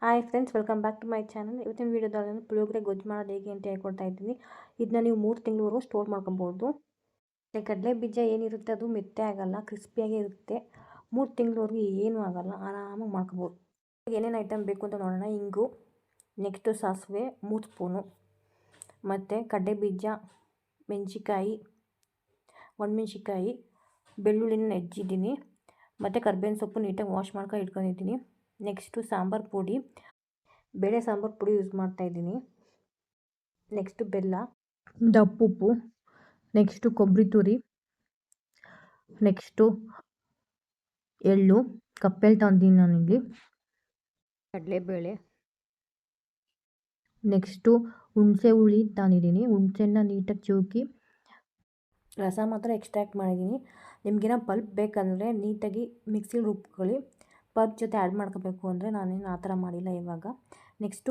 Hi friends, welcome back to my channel. ಇವತ್ತಿನ ವೀಡಿಯೋದಲ್ಲಿ ಪುಳಿಯೋಗರೆ ಗೊಜ್ಜು ಮಾಡೋದು ಹೇಗೆ ಅಂತ ಹೇಳ್ಕೊಡ್ತಾ ಇದ್ದೀನಿ. ಇದನ್ನ ನೀವು 3 ತಿಂಗಳವರೆಗೂ ಸ್ಟೋರ್ ಮಾಡ್ಕೊಬೋದು. ಕಡಲೆ ಬೀಜ ಏನಿರುತ್ತೆ ಅದು ಮೆತ್ತೆ ಆಗಲ್ಲ, ಕ್ರಿಸ್ಪಿಯಾಗೇ ಇರುತ್ತೆ. 3 ತಿಂಗಳವರೆಗೂ ಏನೂ ಆಗಲ್ಲ, ಆರಾಮಾಗಿ ಮಾಡ್ಕೊಬೋದು. ಏನೇನು ಐಟಮ್ ಬೇಕು ಅಂತ ನೋಡೋಣ. ಇಂಗು, ನೆಕ್ಸ್ಟು ಸಾಸಿವೆ 3 ಸ್ಪೂನು, ಮತ್ತು ಕಡಲೆ ಬೀಜ, ಮೆಣಸಿಕಾಯಿ, ಒಣಮೆಣ್ಸಿಕಾಯಿ, ಬೆಳ್ಳುಳ್ಳಿನ ಹೆಚ್ಚಿದ್ದೀನಿ, ಮತ್ತು ಕರ್ಬೇವಿನ ಸೊಪ್ಪು ನೀಟಾಗಿ ವಾಶ್ ಮಾಡ್ಕೊಂಡು ಇಟ್ಕೊಂಡಿದ್ದೀನಿ. ನೆಕ್ಸ್ಟು ಸಾಂಬಾರು ಪುಡಿ, ಬೇಳೆ ಸಾಂಬಾರು ಪುಡಿ ಯೂಸ್ ಮಾಡ್ತಾಯಿದ್ದೀನಿ. ನೆಕ್ಸ್ಟು ಬೆಲ್ಲ, ದಪ್ಪುಪ್ಪು, ನೆಕ್ಸ್ಟು ಕೊಬ್ಬರಿ ತುರಿ, ನೆಕ್ಸ್ಟು ಎಳ್ಳು, ಕಪ್ಪೆಳ್ಳು ತಂದಿದ್ದೀನಿ ನಾನಿಲ್ಲಿ, ಕಡಲೆಬೇಳೆ, ನೆಕ್ಸ್ಟು ಹುಣಸೆ ಹುಳಿ ತಂದಿದ್ದೀನಿ. ಹುಣಸೆನ ನೀಟಾಗಿ ಚಿವುಕಿ ರಸ ಮಾತ್ರ ಎಕ್ಸ್ಟ್ರಾಕ್ಟ್ ಮಾಡಿದ್ದೀನಿ. ನಿಮಗೇನೋ ಪಲ್ಪ್ ಬೇಕಂದರೆ ನೀಟಾಗಿ ಮಿಕ್ಸಿಲಿ ರುಬ್ಕೊಳ್ಳಿ. ಪಲ್ಪ್ ಜೊತೆ ಆ್ಯಡ್ ಮಾಡ್ಕೋಬೇಕು ಅಂದರೆ ನಾನೇನು ಆ ಥರ ಮಾಡಿಲ್ಲ ಇವಾಗ. ನೆಕ್ಸ್ಟು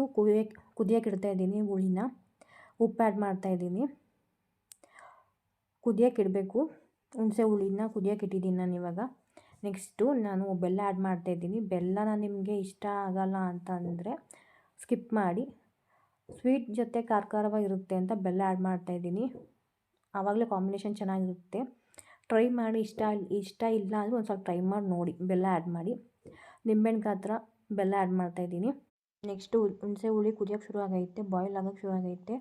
ಕುದಿಯೋಕೆ ಇಡ್ತಾಯಿದ್ದೀನಿ ಹುಳಿನ. ಉಪ್ಪು ಆ್ಯಡ್ ಮಾಡ್ತಾಯಿದ್ದೀನಿ. ಕುದಿಯೋಕೆ ಇಡಬೇಕು. ಹುಣಸೆ ಹುಳಿನ ಕುದಿಯೋಕೆ ಇಟ್ಟಿದ್ದೀನಿ ನಾನು ಇವಾಗ. ನೆಕ್ಸ್ಟು ನಾನು ಬೆಲ್ಲ ಆ್ಯಡ್ ಮಾಡ್ತಾಯಿದ್ದೀನಿ. ಬೆಲ್ಲನ ನಿಮಗೆ ಇಷ್ಟ ಆಗಲ್ಲ ಅಂತ ಅಂದರೆ ಸ್ಕಿಪ್ ಮಾಡಿ. ಸ್ವೀಟ್ ಜೊತೆ ಖಾರವಾಗಿರುತ್ತೆ ಅಂತ ಬೆಲ್ಲ ಆ್ಯಡ್ ಮಾಡ್ತಾಯಿದ್ದೀನಿ. ಆವಾಗಲೇ ಕಾಂಬಿನೇಷನ್ ಚೆನ್ನಾಗಿರುತ್ತೆ. ಟ್ರೈ ಮಾಡಿ. ಇಷ್ಟ ಇಲ್ಲ ಅಂದರೆ ಒಂದು ಸ್ವಲ್ಪ ಟ್ರೈ ಮಾಡಿ ನೋಡಿ, ಬೆಲ್ಲ ಆ್ಯಡ್ ಮಾಡಿ. ನಿಂಬೆಹಣ್ಣು ಗಾತ್ರ ಬೆಲ್ಲ ಆ್ಯಡ್ ಮಾಡ್ತಾಯಿದ್ದೀನಿ. ನೆಕ್ಸ್ಟು ಹುಣಸೆ ಹುಳಿ ಕುದಿಯೋಕ್ಕೆ ಶುರು ಆಗೈತೆ, ಬಾಯ್ಲ್ ಆಗೋಕ್ಕೆ ಶುರು ಆಗೈತೆ.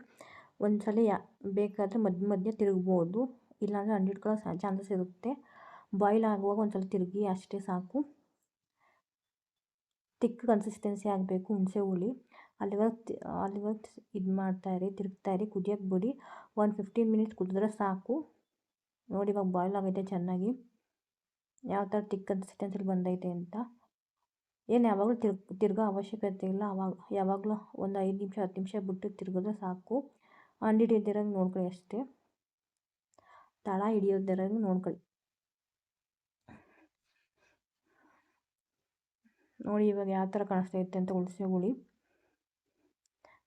ಒಂದು ಸಲ ಬೇಕಾದರೆ ಮಧ್ಯೆ ತಿರುಗ್ಬೋದು, ಇಲ್ಲಾಂದರೆ ಅಂಟಿಟ್ಕೊಳ್ಳೋ ಚಾನ್ಸಸ್ ಇರುತ್ತೆ. ಬಾಯ್ಲ್ ಆಗುವಾಗ ಒಂದು ಸಲ ತಿರುಗಿ ಅಷ್ಟೇ ಸಾಕು. ತಿಕ್ ಕನ್ಸಿಸ್ಟೆನ್ಸಿ ಆಗಬೇಕು ಹುಣಸೆ ಹುಳಿ. ಅಲ್ಲಿವಾಗ ಇದು ಮಾಡ್ತಾಯಿರಿ, ತಿರುಗ್ತಾಯಿರಿ, ಕುದಿಯೋಕ್ಕೆ ಬಿಡಿ. 15 ಮಿನಿಟ್ಸ್ ಕುದಿದ್ರೆ ಸಾಕು. ನೋಡಿ ಇವಾಗ ಬಾಯ್ಲ್ ಆಗೈತೆ ಚೆನ್ನಾಗಿ, ಯಾವ ಥರ ತಿಕ್ ಕನ್ಸಿಸ್ಟೆನ್ಸಿಲಿ ಬಂದೈತೆ ಅಂತ. ಏನು ಯಾವಾಗಲೂ ತಿರ್ಗೋ ಅವಶ್ಯಕತೆ ಇಲ್ಲ. ಯಾವಾಗಲೂ ಒಂದು 5 ನಿಮಿಷ 10 ನಿಮಿಷ ಬಿಟ್ಟು ತಿರುಗಿದ್ರೆ ಸಾಕು. ಅಂಡಿ ಹಿಡಿಯೋದಿರಂಗೆ ನೋಡ್ಕೊಳ್ಳಿ ಅಷ್ಟೇ, ತಳ ಹಿಡಿಯೋದಿರಂಗೆ ನೋಡ್ಕೊಳ್ಳಿ. ನೋಡಿ ಇವಾಗ ಯಾವ ಥರ ಕಾಣಿಸ್ತೈತೆ ಅಂತ ಹುಣಸೆ ಹುಳಿ.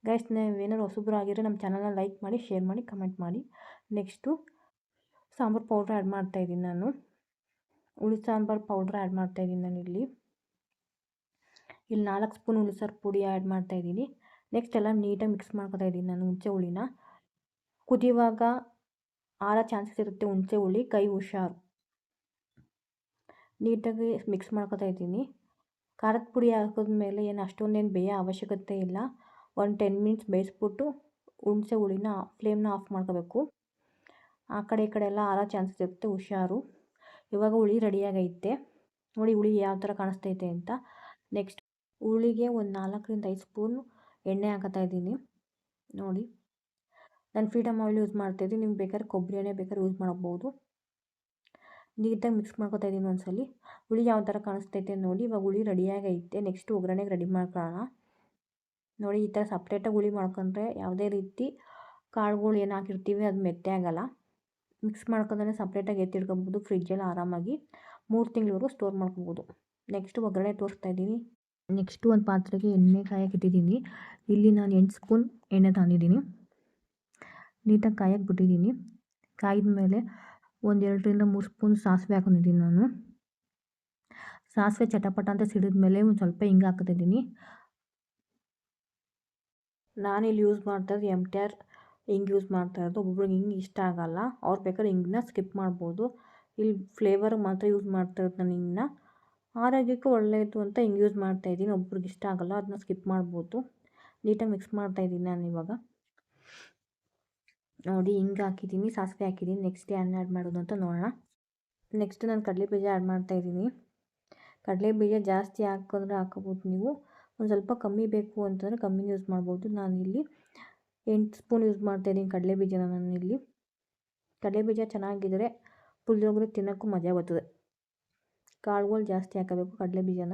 ಗೈಸ್, ನೀವೇನಾದ್ರು ಹೊಸಬ್ರು ಆಗಿದ್ರೆ ನಮ್ಮ ಚಾನಲ್ನ ಲೈಕ್ ಮಾಡಿ, ಶೇರ್ ಮಾಡಿ, ಕಮೆಂಟ್ ಮಾಡಿ. ನೆಕ್ಸ್ಟು ಸಾಂಬಾರು ಪೌಡ್ರ್ ಆ್ಯಡ್ ಮಾಡ್ತಾಯಿದ್ದೀನಿ ನಾನು. ಹುಳಿ ಸಾಂಬಾರು ಪೌಡ್ರ್ ಆ್ಯಡ್ ಮಾಡ್ತಾಯಿದ್ದೀನಿ ನಾನು ಇಲ್ಲಿ 4 ಸ್ಪೂನ್ ಹುಳಿ ಸಾರು ಪುಡಿ ಆ್ಯಡ್ ಮಾಡ್ತಾಯಿದ್ದೀನಿ. ನೆಕ್ಸ್ಟ್ ಎಲ್ಲ ನೀಟಾಗಿ ಮಿಕ್ಸ್ ಮಾಡ್ಕೊತಾಯಿದ್ದೀನಿ ನಾನು ಹುಣಸೆ ಹುಳಿನ. ಕುದಿಯುವಾಗ ಆರೋ ಚಾನ್ಸಸ್ ಇರುತ್ತೆ ಹುಣಸೆ ಹುಳಿ, ಕೈ ಹುಷಾರು. ನೀಟಾಗಿ ಮಿಕ್ಸ್ ಮಾಡ್ಕೊತಾಯಿದ್ದೀನಿ. ಖಾರದ ಪುಡಿ ಹಾಕಿದ್ಮೇಲೆ ಏನು ಅಷ್ಟೊಂದೇನು ಬೇಯೋ ಅವಶ್ಯಕತೆ ಇಲ್ಲ. ಒಂದು 10 ಮಿನಿಟ್ಸ್ ಬೇಯಿಸ್ಬಿಟ್ಟು ಹುಣಸೆ ಹುಳಿನ ಫ್ಲೇಮ್ನ ಆಫ್ ಮಾಡ್ಕೋಬೇಕು. ಆ ಕಡೆ ಈ ಕಡೆ ಎಲ್ಲ ಆರೋ ಚಾನ್ಸಸ್ ಇರುತ್ತೆ, ಹುಷಾರು. ಇವಾಗ ಹುಳಿ ರೆಡಿಯಾಗೈತೆ. ನೋಡಿ ಹುಳಿ ಯಾವ ಥರ ಕಾಣಿಸ್ತೈತೆ ಅಂತ. ನೆಕ್ಸ್ಟ್ ಹುಳಿಗೆ ಒಂದು 4ರಿಂದ 5 ಸ್ಪೂನ್ ಎಣ್ಣೆ ಹಾಕೋತಾಯಿದ್ದೀನಿ. ನೋಡಿ ನಾನು ಫ್ರೀಡಮ್ ಆಯಿಲ್ ಯೂಸ್ ಮಾಡ್ತಾಯಿದ್ದೀನಿ. ನೀವು ಬೇಕಾದ್ರೆ ಕೊಬ್ಬರಿ ಎಣ್ಣೆ ಬೇಕಾದ್ರೆ ಯೂಸ್ ಮಾಡ್ಬೋದು. ನೀಟಾಗಿ ಮಿಕ್ಸ್ ಮಾಡ್ಕೊತಾಯಿದ್ದೀನಿ ಒಂದ್ಸಲಿ. ಹುಳಿ ಯಾವ ಥರ ಕಾಣಿಸ್ತೈತೆ ನೋಡಿ. ಇವಾಗ ಹುಳಿ ರೆಡಿಯಾಗೈತೆ. ನೆಕ್ಸ್ಟ್ ಒಗ್ಗರಣೆಗೆ ರೆಡಿ ಮಾಡ್ಕೊಳ್ಳೋಣ. ನೋಡಿ ಈ ಥರ ಸಪ್ರೇಟಾಗಿ ಹುಳಿ ಮಾಡ್ಕೊಂಡ್ರೆ ಯಾವುದೇ ರೀತಿ ಕಾಳುಗಳು ಏನು ಹಾಕಿರ್ತೀವಿ ಅದು ಮೆತ್ತೆ ಆಗಲ್ಲ. ಮಿಕ್ಸ್ ಮಾಡ್ಕೊಂಡ್ರೆ ಸಪ್ರೇಟಾಗಿ ಎತ್ತಿಡ್ಕೊಬೋದು. ಫ್ರಿಜ್ಜಲ್ಲಿ ಆರಾಮಾಗಿ 3 ತಿಂಗಳವರೆಗೂ ಸ್ಟೋರ್ ಮಾಡ್ಕೊಬೋದು. ನೆಕ್ಸ್ಟು ಒಗ್ಗರಣೆ ತೋರಿಸ್ತಾಯಿದ್ದೀನಿ. ನೆಕ್ಸ್ಟು ಒಂದು ಪಾತ್ರೆಗೆ ಎಣ್ಣೆ ಕಾಯಕ್ಕೆ ಇಟ್ಟಿದ್ದೀನಿ. ಇಲ್ಲಿ ನಾನು 8 ಸ್ಪೂನ್ ಎಣ್ಣೆ ತಂದಿದ್ದೀನಿ. ನೀಟಾಗಿ ಕಾಯಕ್ಕೆ ಬಿಟ್ಟಿದ್ದೀನಿ. ಕಾಯ್ದ ಮೇಲೆ ಒಂದು 2ರಿಂದ 3 ಸ್ಪೂನ್ ಸಾಸಿವೆ ಹಾಕೊಂಡಿದ್ದೀನಿ ನಾನು. ಸಾಸಿವೆ ಚಟಪಟ ಅಂತ ಸಿಡಿದ ಮೇಲೆ ಒಂದು ಸ್ವಲ್ಪ ಹಿಂಗೆ ಹಾಕ್ತಾಯಿದ್ದೀನಿ. ನಾನಿಲ್ಲಿ ಯೂಸ್ ಮಾಡ್ತಾಯಿರೋದು MTR ಹಿಂಗೆ ಯೂಸ್ ಮಾಡ್ತಾಯಿರೋದು. ಒಬ್ಬೊಬ್ರಿಗೆ ಹಿಂಗೆ ಇಷ್ಟ ಆಗಲ್ಲ, ಅವ್ರು ಬೇಕಾದ್ರೆ ಹಿಂಗನ್ನ ಸ್ಕಿಪ್ ಮಾಡ್ಬೋದು. ಇಲ್ಲಿ ಫ್ಲೇವರ್ಗೆ ಮಾತ್ರ ಯೂಸ್ ಮಾಡ್ತಾಯಿರೋದು ನಾನು ಹಿಂಗನ್ನ. ಆರೋಗ್ಯಕ್ಕೂ ಒಳ್ಳೆಯದು ಅಂತ ಹಿಂಗೆ ಯೂಸ್ ಮಾಡ್ತಾಯಿದ್ದೀನಿ. ಒಬ್ರಿಗೆ ಇಷ್ಟ ಆಗಲ್ಲ, ಅದನ್ನ ಸ್ಕಿಪ್ ಮಾಡ್ಬೋದು. ನೀಟಾಗಿ ಮಿಕ್ಸ್ ಮಾಡ್ತಾಯಿದ್ದೀನಿ ನಾನು ಇವಾಗ. ನೋಡಿ ಹಿಂಗೆ ಹಾಕಿದ್ದೀನಿ, ಸಾಸಿವೆ ಹಾಕಿದ್ದೀನಿ. ನೆಕ್ಸ್ಟ್ ಏನು ಆ್ಯಡ್ ಮಾಡೋದು ಅಂತ ನೋಡೋಣ. ನೆಕ್ಸ್ಟ್ ನಾನು ಕಡಲೆ ಬೀಜ ಆ್ಯಡ್ ಮಾಡ್ತಾಯಿದ್ದೀನಿ. ಕಡಲೆ ಬೀಜ ಜಾಸ್ತಿ ಹಾಕಿದ್ರೆ ಹಾಕೋಬೋದು ನೀವು. ಒಂದು ಸ್ವಲ್ಪ ಕಮ್ಮಿ ಬೇಕು ಅಂತಂದರೆ ಕಮ್ಮಿ ಯೂಸ್ ಮಾಡ್ಬೋದು. ನಾನಿಲ್ಲಿ 8 ಸ್ಪೂನ್ ಯೂಸ್ ಮಾಡ್ತಾಯಿದ್ದೀನಿ ಕಡಲೆ ಬೀಜನ. ನಾನಿಲ್ಲಿ ಕಡಲೆ ಬೀಜ ಚೆನ್ನಾಗಿದ್ದರೆ ಪುಳಿಯೋಗರೆ ತಿನ್ನೋಕ್ಕೂ ಮಜಾ ಬರ್ತದೆ. ಕಾಳುಗಳು ಜಾಸ್ತಿ ಹಾಕಬೇಕು ಕಡಲೆ ಬೀಜನ.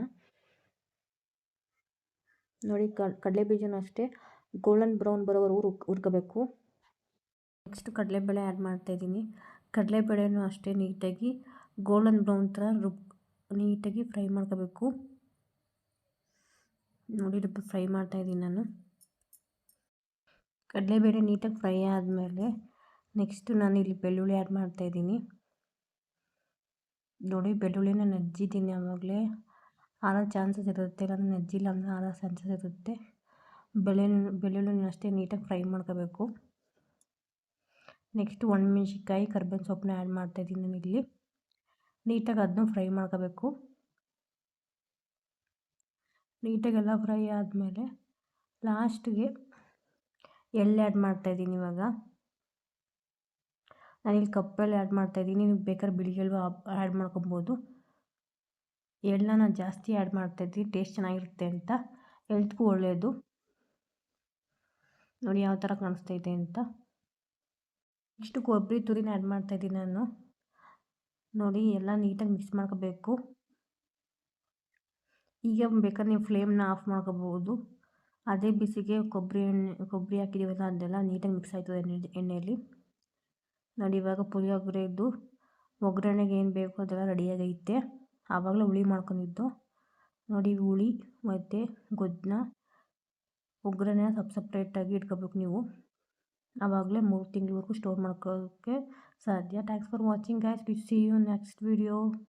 ನೋಡಿ ಕಡಲೆ ಬೀಜನೂ ಅಷ್ಟೇ ಗೋಲ್ಡನ್ ಬ್ರೌನ್ ಬರೋವರೆಗೂ ಹುರ್ಕೋಬೇಕು. ನೆಕ್ಸ್ಟ್ ಕಡಲೆಬೇಳೆ ಆ್ಯಡ್ ಮಾಡ್ತಾಯಿದ್ದೀನಿ. ಕಡಲೆಬೇಳೆನೂ ಅಷ್ಟೇ ನೀಟಾಗಿ ಗೋಲ್ಡನ್ ಬ್ರೌನ್ ಥರ ನೀಟಾಗಿ ಫ್ರೈ ಮಾಡ್ಕೋಬೇಕು. ನೋಡಿ ಫ್ರೈ ಮಾಡ್ತಾಯಿದ್ದೀನಿ ನಾನು. ಕಡಲೆಬೇಳೆ ನೀಟಾಗಿ ಫ್ರೈ ಆದಮೇಲೆ ನೆಕ್ಸ್ಟು ನಾನಿಲ್ಲಿ ಬೆಳ್ಳುಳ್ಳಿ ಆ್ಯಡ್ ಮಾಡ್ತಾಯಿದ್ದೀನಿ. ನೋಡಿ ಬೆಳ್ಳುಳ್ಳಿನ ನೆಜ್ಜಿದ್ದೀನಿ ಆವಾಗಲೇ. ಆರೋ ಚಾನ್ಸಸ್ ಇರುತ್ತೆ, ಇಲ್ಲಾಂದರೆ ನೆಜ್ಜಿಲ್ಲ ಅಂದರೆ ಆರೋ ಚಾನ್ಸಸ್ ಇರುತ್ತೆ. ಬೆಳ್ಳುಳ್ಳಿನ ಅಷ್ಟೇ ನೀಟಾಗಿ ಫ್ರೈ ಮಾಡ್ಕೋಬೇಕು. ನೆಕ್ಸ್ಟ್ ಒಣಮೆಣ್ಸಿನ್ಕಾಯಿ ಕರ್ಬೇವಿನ ಸೊಪ್ಪನ್ನ ಆ್ಯಡ್ ಮಾಡ್ತಾಯಿದ್ದೀನಿ ನಾನು ಇಲ್ಲಿ. ನೀಟಾಗಿ ಅದನ್ನು ಫ್ರೈ ಮಾಡ್ಕೋಬೇಕು. ನೀಟಾಗೆಲ್ಲ ಫ್ರೈ ಆದಮೇಲೆ ಲಾಸ್ಟ್ಗೆ ಎಳ್ಳು ಆ್ಯಡ್ ಮಾಡ್ತಾಯಿದ್ದೀನಿ ಇವಾಗ. ನಾನಿಲ್ಲಿ ಕಪ್ಪೆಳ್ಳು ಆ್ಯಡ್ ಮಾಡ್ತಾಯಿದ್ದೀನಿ, ನೀವು ಬೇಕಾದ್ರೆ ಬಿಳಿ ಎಳ್ಳು ಆ್ಯಡ್ ಮಾಡ್ಕೊಬೋದು. ಎಳ್ಳನ್ನ ನಾನು ಜಾಸ್ತಿ ಆ್ಯಡ್ ಮಾಡ್ತಾಯಿದ್ದೀನಿ, ಟೇಸ್ಟ್ ಚೆನ್ನಾಗಿರುತ್ತೆ ಅಂತ. ಹೆಲ್ತ್ಗೂ ಒಳ್ಳೆಯದು. ನೋಡಿ ಯಾವ ಥರ ಕಾಣಿಸ್ತೈತೆ ಅಂತ. ನೆಕ್ಸ್ಟು ಕೊಬ್ಬರಿ ತುರಿನ ಆ್ಯಡ್ ಮಾಡ್ತಾಯಿದ್ದೀನಿ ನಾನು. ನೋಡಿ ಎಲ್ಲ ನೀಟಾಗಿ ಮಿಕ್ಸ್ ಮಾಡ್ಕೋಬೇಕು. ಈಗ ಬೇಕಾದ್ರೆ ನೀವು ಫ್ಲೇಮ್ನ ಆಫ್ ಮಾಡ್ಕೋಬೋದು. ಅದೇ ಬಿಸಿಗೆ ಕೊಬ್ಬರಿ ಹಾಕಿದ್ದೀವಲ್ಲ ಅದೆಲ್ಲ ನೀಟಾಗಿ ಮಿಕ್ಸ್ ಆಯ್ತದೆ ಎಣ್ಣೆಯಲ್ಲಿ. ನೋಡಿ ಇವಾಗ ಪುಳಿಯೋಗರೆದು ಒಗ್ಗರಣೆಗೆ ಏನು ಬೇಕೋ ಅದೆಲ್ಲ ರೆಡಿಯಾಗೈತೆ. ಆವಾಗಲೇ ಹುಳಿ ಮಾಡ್ಕೊಂಡಿದ್ದು. ನೋಡಿ ಹುಳಿ ಮತ್ತು ಗೊಜ್ಜನ್ನ ಒಗ್ಗರಣೆ ಸಪ್ರೇಟಾಗಿ ಇಟ್ಕೋಬೇಕು ನೀವು. ಆವಾಗಲೇ 3 ತಿಂಗಳವರೆಗೂ ಸ್ಟೋರ್ ಮಾಡ್ಕೊಳ್ಳೋಕ್ಕೆ ಸಾಧ್ಯ. Thanks for watching guys. See you next video.